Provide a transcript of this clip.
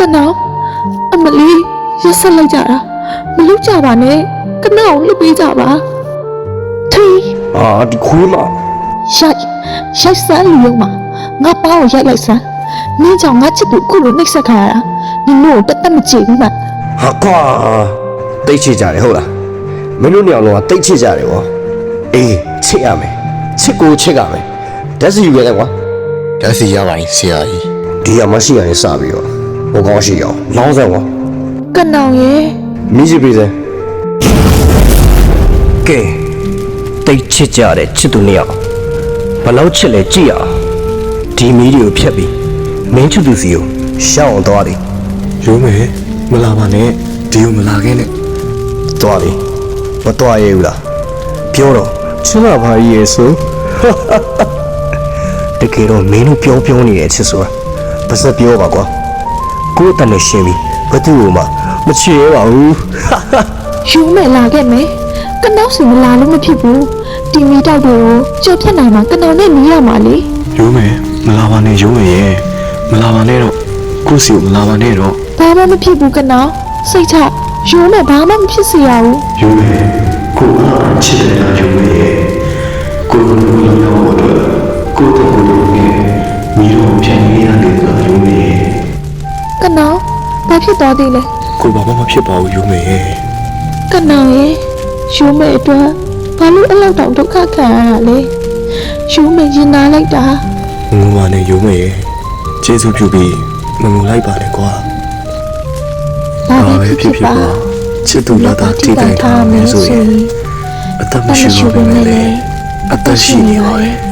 ကနောအမလီရက်ဆက်လိုက်ကြတာမလုပ်ကြပါနဲ့ကနောလှုပ်ပေးကြပါထီ ဒီခွေးမ ရိုက်စမ်းလူရုံမှာငါပေါင်းကိုရိုက်လိုက်စမ်းနင်းကြောင့်ငါချစ်သူအခုလိုနှိပ်စက်ခါရတာနင်တို့တက်တက်မကြည့်ဘူးမ ဟာကွာတိတ်ချစ်ကြတယ်ဟုတ်လားမင်းတို့ညောင်လုံးကတိတ်ချစ်ကြတယ်ဗောအေးချစ်ရမယ်ချစ်ကိုချစ်ရမယ်ဓာတ်စီယူရတယ်ကွာ ဓာတ်စီရပါရင်ဆရာကြီး ဒီကမရှိရရင်စပြီးတော့ဟိုကောင်းရှိအောင်လောင်းစမ်းကွာ ကနောင်ရဲ့ မိချစ်ပေးစမ်းကဲတိတ်ချစ်ကြတယ်ချစ်သူနှစ်ယောက်ဘလောက်ချစ်လဲကြည့်ရအောင်ဒီမီးတွေကိုဖြတ်ပြီးမင်းချစ်သူစီကိုရှောင်းအောင်သွားတယ် ရုံးမယ်မလာပါနဲ့ဒီကိုမလာခဲ့နဲ့ သွားပြီမသွားရဘူးလားပြောတော့ချစ်လာပါရဲ့ဆိုတကယ်တော့မင်းတို့ပြောနေတဲ့အချစ်ဆိုတာပါစပ်ပြောပါကွာကိုယ်တန်နေရှင်းပြီဘသူ့ကိုမှမချစ်ရပါဘူး ယူမဲ့လာခဲ့မယ်ကနောင်စီမလာလို့မဖြစ်ဘူးတီမီတောက်တွေကိုကြော်ဖြတ်နိုင်မှာကနောင်နဲ့မြည်ရမှာလေ ရုံးမယ်မလာပါနဲ့ရုံးမယ်ရဲ့မလာပါနဲ့တော့ကိုယ့်စီကိုမလာပါနဲ့တော့ ဘာမှမဖြစ်ဘူးကနောင်စိတ်ချယူမဲ့ဘာမှမဖြစ်စေရဘူး ရုံးမယ်ကိုယ်ကချစ်တယ်ရုံးမယ်ရဲ့ကိုယ်ကလူလောင်းတော့ကိုယ်တော့ကိုယ်လုံးနဲ့မိတော့ပြန်ရရတယ်ကရုံးမယ်ရဲ့ ကနောင်ဘာဖြစ်သွားသေးလဲ ကိုယ်ဘာမှမဖြစ်ပါဘူးရုံးမယ်ရဲ့ ကနောင်ရဲ့ယူမဲ့အတွက်ဘာလို့အလောက်တောင်ဒုက္ခခံရတာလဲယူမဲ့ရင်နာလိုက်တာ ငုံပါနဲ့ရုံးမယ်ရဲ့ကျေးဇူးပြုပြီးမငုံလိုက်ပါနဲ့ကွာ ဘာပဲဖြစ်ဖြစ်ပါ ချစ်သူလာတာထိတိုင်းထားမယ်ဆိုရင်အသက်မရှိဘူးပဲလေအသက်ရှိနေပါရဲ့